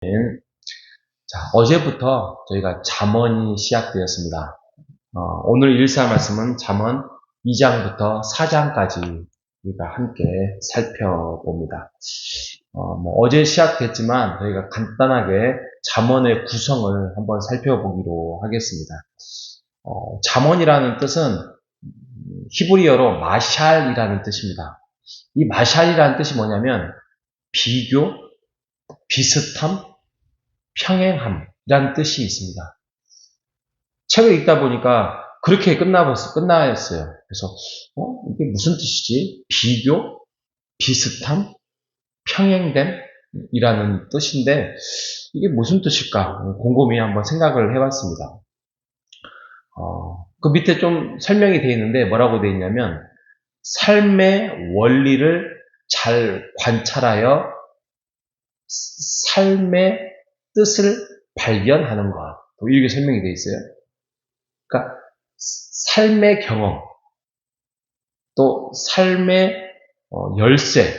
자, 어제부터 저희가 잠언이 시작되었습니다. 오늘 일사 말씀은 잠언 2장부터 4장까지 우리가 함께 살펴봅니다. 어제 시작됐지만 저희가 간단하게 잠언의 구성을 한번 살펴보기로 하겠습니다. 잠언이라는 뜻은 히브리어로 마샬이라는 뜻입니다. 이 마샬이라는 뜻이 뭐냐면 비교, 비슷함, 평행함이라는 뜻이 있습니다. 책을 읽다 보니까 그렇게 끝나였어요. 그래서 이게 무슨 뜻이지? 비교, 비슷함, 평행됨이라는 뜻인데 이게 무슨 뜻일까? 곰곰이 한번 생각을 해봤습니다. 그 밑에 좀 설명이 되어 있는데 뭐라고 되어 있냐면 삶의 원리를 잘 관찰하여 삶의 뜻을 발견하는 것. 이렇게 설명이 되어 있어요. 그러니까 삶의 경험, 또 삶의 열쇠.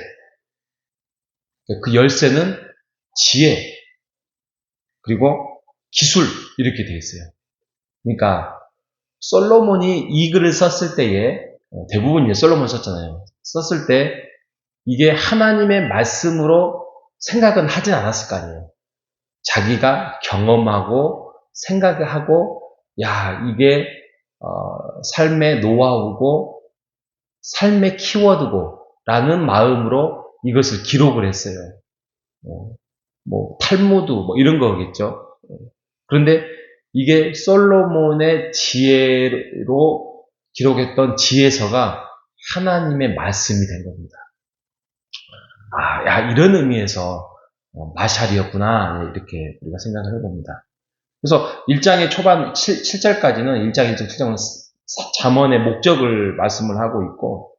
그 열쇠는 지혜, 그리고 기술 이렇게 되어 있어요. 그러니까 솔로몬이 이 글을 썼을 때에 대부분 이제 솔로몬 썼잖아요. 썼을 때 이게 하나님의 말씀으로 생각은 하진 않았을 거 아니에요. 자기가 경험하고 생각하고 이게 삶의 노하우고 삶의 키워드고 라는 마음으로 이것을 기록을 했어요. 탈무드 이런 거겠죠. 그런데 이게 솔로몬의 지혜로 기록했던 지혜서가 하나님의 말씀이 된 겁니다. 이런 의미에서 마샬이었구나 이렇게 우리가 생각을 해봅니다. 그래서 1장의 초반 7절까지는 1장, 1장, 7장은 잠언의 목적을 말씀을 하고 있고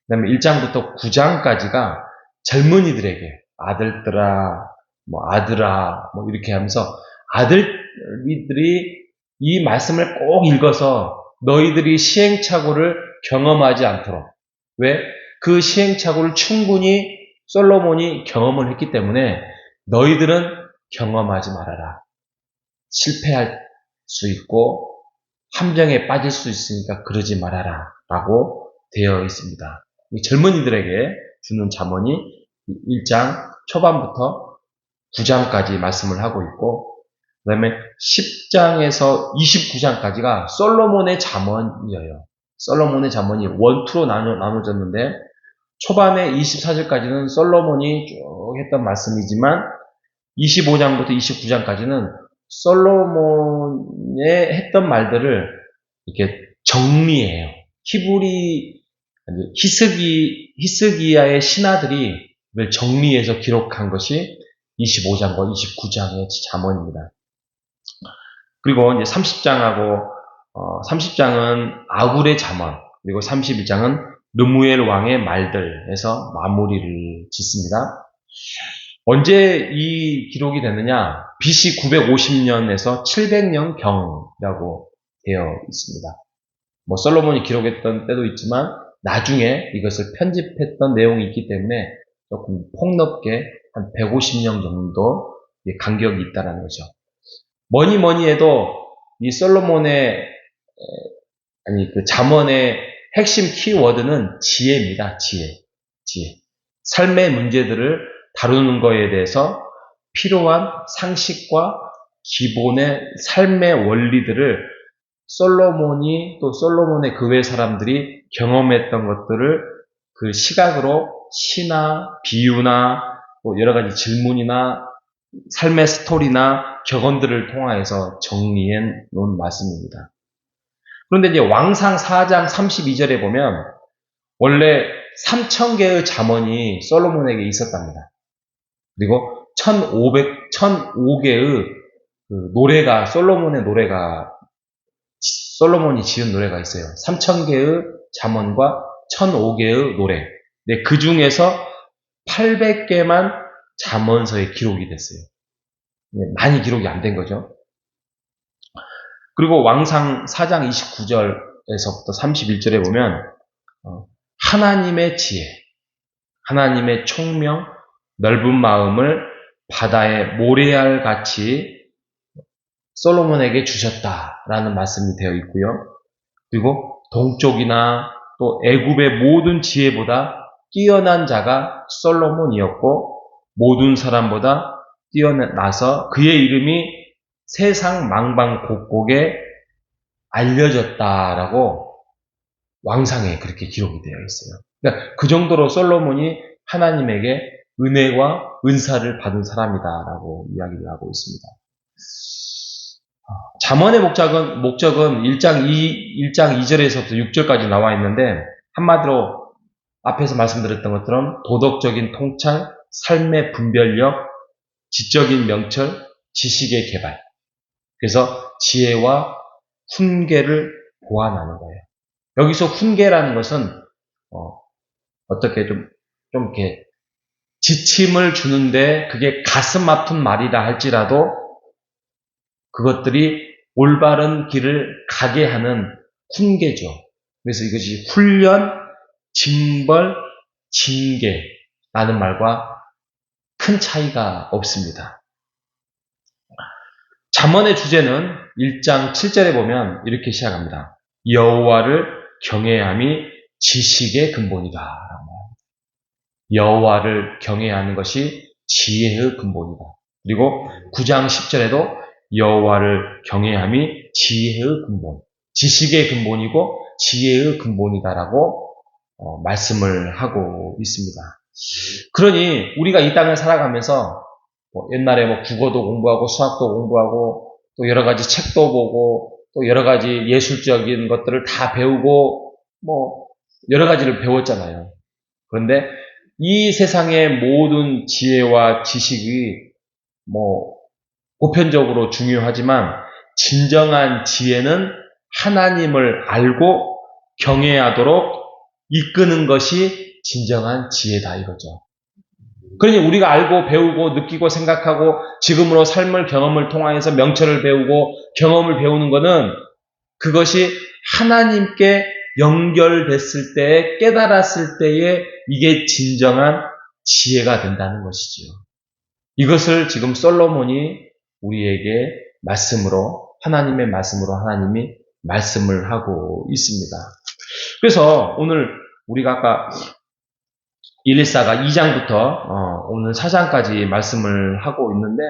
그 다음에 1장부터 9장까지가 젊은이들에게 아들들아, 아들아 이렇게 하면서 아들들이 이 말씀을 꼭 읽어서 너희들이 시행착오를 경험하지 않도록 왜? 그 시행착오를 충분히 솔로몬이 경험을 했기 때문에 너희들은 경험하지 말아라. 실패할 수 있고 함정에 빠질 수 있으니까 그러지 말아라 라고 되어 있습니다. 젊은이들에게 주는 잠언이 1장 초반부터 9장까지 말씀을 하고 있고 그 다음에 10장에서 29장까지가 솔로몬의 잠언이에요. 솔로몬의 잠언이 1, 2로 나눠졌는데 초반에 24절까지는 솔로몬이 쭉 했던 말씀이지만 25장부터 29장까지는 솔로몬의 했던 말들을 이렇게 정리해요. 히스기야의 신하들이 이걸 정리해서 기록한 것이 25장과 29장의 잠언입니다. 그리고 이제 30장은 아굴의 잠언, 그리고 31장은 르무엘 왕의 말들에서 마무리를 짓습니다. 언제 이 기록이 됐느냐? BC 950년에서 700년 경이라고 되어 있습니다. 솔로몬이 기록했던 때도 있지만 나중에 이것을 편집했던 내용이 있기 때문에 조금 폭넓게 한 150년 정도 간격이 있다는 거죠. 뭐니 해도 이 솔로몬의 그 잠언의 핵심 키워드는 지혜입니다. 지혜. 삶의 문제들을 다루는 것에 대해서 필요한 상식과 기본의 삶의 원리들을 솔로몬이 또 솔로몬의 그 외 사람들이 경험했던 것들을 그 시각으로 시나 비유나 여러 가지 질문이나 삶의 스토리나 격언들을 통하여서 정리해 놓은 말씀입니다. 그런데 이제 왕상 4장 32절에 보면 원래 3,000개의 잠언이 솔로몬에게 있었답니다. 그리고 1,005개의 그 노래가 솔로몬이 지은 노래가 있어요. 3,000개의 잠언과 1,005개의 노래. 네, 그 중에서 800개만 잠언서에 기록이 됐어요. 많이 기록이 안 된 거죠. 그리고 왕상 4장 29절에서부터 31절에 보면 하나님의 지혜, 하나님의 총명, 넓은 마음을 바다의 모래알 같이 솔로몬에게 주셨다라는 말씀이 되어 있고요. 그리고 동쪽이나 또 애굽의 모든 지혜보다 뛰어난 자가 솔로몬이었고 모든 사람보다 뛰어나서 그의 이름이 세상 망방곡곡에 알려졌다라고 왕상에 그렇게 기록이 되어 있어요. 그러니까 그 정도로 솔로몬이 하나님에게 은혜와 은사를 받은 사람이다라고 이야기를 하고 있습니다. 잠언의 목적은 1장 2절에서부터 6절까지 나와 있는데 한마디로 앞에서 말씀드렸던 것처럼 도덕적인 통찰, 삶의 분별력, 지적인 명철, 지식의 개발. 그래서 지혜와 훈계를 보완하는 거예요. 여기서 훈계라는 것은 어떻게 좀 이렇게 지침을 주는데 그게 가슴 아픈 말이라 할지라도 그것들이 올바른 길을 가게 하는 훈계죠. 그래서 이것이 훈련, 징벌, 징계라는 말과 큰 차이가 없습니다. 잠언의 주제는 1장 7절에 보면 이렇게 시작합니다. 여호와를 경외함이 지식의 근본이다. 여호와를 경외하는 것이 지혜의 근본이다. 그리고 9장 10절에도 여호와를 경외함이 지혜의 근본, 지식의 근본이고 지혜의 근본이다라고 말씀을 하고 있습니다. 그러니 우리가 이 땅을 살아가면서 옛날에 국어도 공부하고 수학도 공부하고 또 여러 가지 책도 보고 또 여러 가지 예술적인 것들을 다 배우고 여러 가지를 배웠잖아요. 그런데 이 세상의 모든 지혜와 지식이 보편적으로 중요하지만 진정한 지혜는 하나님을 알고 경외하도록 이끄는 것이 진정한 지혜다 이거죠. 그러니 우리가 알고 배우고 느끼고 생각하고 지금으로 삶을 경험을 통하여서 명철을 배우고 경험을 배우는 것은 그것이 하나님께 연결됐을 때 깨달았을 때에 이게 진정한 지혜가 된다는 것이지요. 이것을 지금 솔로몬이 우리에게 말씀으로 하나님의 말씀으로 하나님이 말씀을 하고 있습니다. 그래서 오늘 우리가 아까 114가 2장부터 오늘 4장까지 말씀을 하고 있는데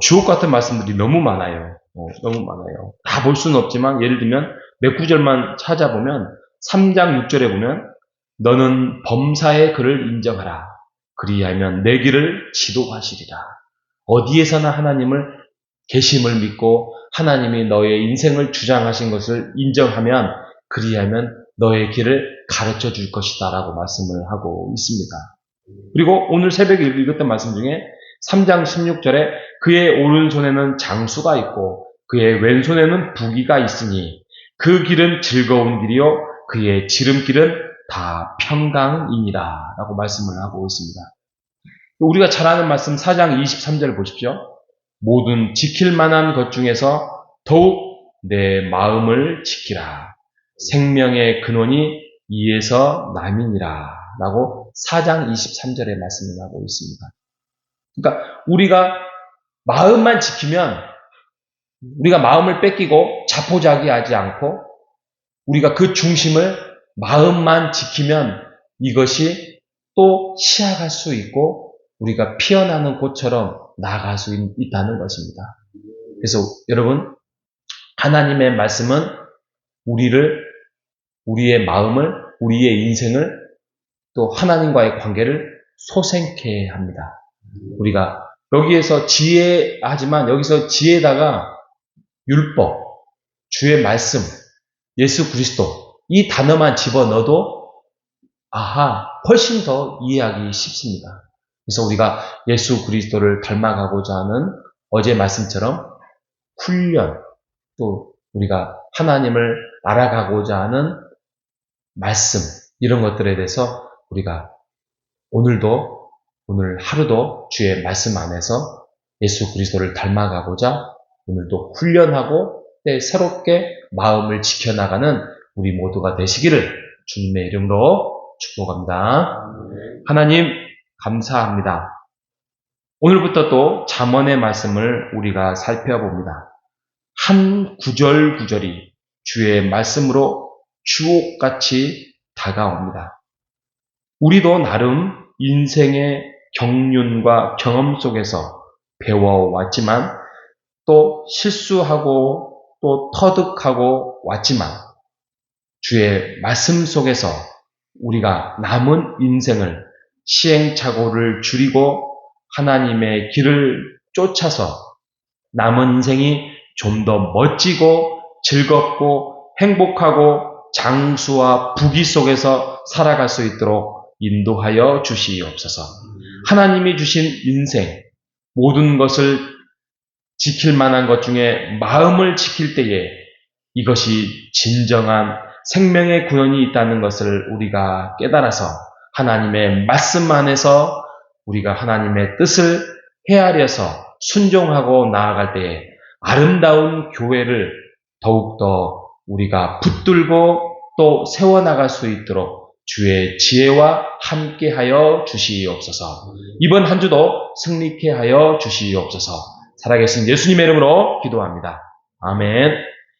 주옥 같은 말씀들이 너무 많아요. 너무 많아요. 다 볼 수는 없지만 예를 들면 몇 구절만 찾아보면 3장 6절에 보면 너는 범사의 그를 인정하라. 그리하면 내 길을 지도하시리라. 어디에서나 하나님을 계심을 믿고 하나님이 너의 인생을 주장하신 것을 인정하면 그리하면 너의 길을 가르쳐 줄 것이다 라고 말씀을 하고 있습니다. 그리고 오늘 새벽에 읽었던 말씀 중에 3장 16절에 그의 오른손에는 장수가 있고 그의 왼손에는 부귀가 있으니 그 길은 즐거운 길이요 그의 지름길은 다 평강이니라 라고 말씀을 하고 있습니다. 우리가 잘 아는 말씀 4장 23절 보십시오. 모든 지킬 만한 것 중에서 더욱 내 마음을 지키라. 생명의 근원이 이에서 남이니라 라고 4장 23절에 말씀을 하고 있습니다. 그러니까 우리가 마음만 지키면 우리가 마음을 뺏기고 자포자기하지 않고 우리가 그 중심을 마음만 지키면 이것이 또 시작할 수 있고 우리가 피어나는 꽃처럼 나아갈 수 있다는 것입니다. 그래서 여러분 하나님의 말씀은 우리의 마음을 우리의 인생을 또 하나님과의 관계를 소생케 합니다. 우리가 여기에서 지혜하지만 여기서 지혜다가 율법, 주의 말씀, 예수 그리스도 이 단어만 집어넣어도 훨씬 더 이해하기 쉽습니다. 그래서 우리가 예수 그리스도를 닮아가고자 하는 어제 말씀처럼 훈련, 또 우리가 하나님을 알아가고자 하는 말씀, 이런 것들에 대해서 우리가 오늘 하루도 주의 말씀 안에서 예수 그리스도를 닮아가고자 오늘도 훈련하고 새롭게 마음을 지켜나가는 우리 모두가 되시기를 주님의 이름으로 축복합니다. 하나님 감사합니다. 오늘부터 또 잠언의 말씀을 우리가 살펴봅니다. 한 구절 구절이 주의 말씀으로 주옥같이 다가옵니다. 우리도 나름 인생의 경륜과 경험 속에서 배워왔지만 또 실수하고 또 터득하고 왔지만 주의 말씀 속에서 우리가 남은 인생을 시행착오를 줄이고 하나님의 길을 쫓아서 남은 인생이 좀 더 멋지고 즐겁고 행복하고 장수와 부귀 속에서 살아갈 수 있도록 인도하여 주시옵소서. 하나님이 주신 인생 모든 것을 지킬 만한 것 중에 마음을 지킬 때에 이것이 진정한 생명의 구원이 있다는 것을 우리가 깨달아서 하나님의 말씀 안에서 우리가 하나님의 뜻을 헤아려서 순종하고 나아갈 때에 아름다운 교회를 더욱더 우리가 붙들고 또 세워나갈 수 있도록 주의 지혜와 함께하여 주시옵소서. 이번 한 주도 승리케 하여 주시옵소서. 살아계신 예수님의 이름으로 기도합니다. 아멘.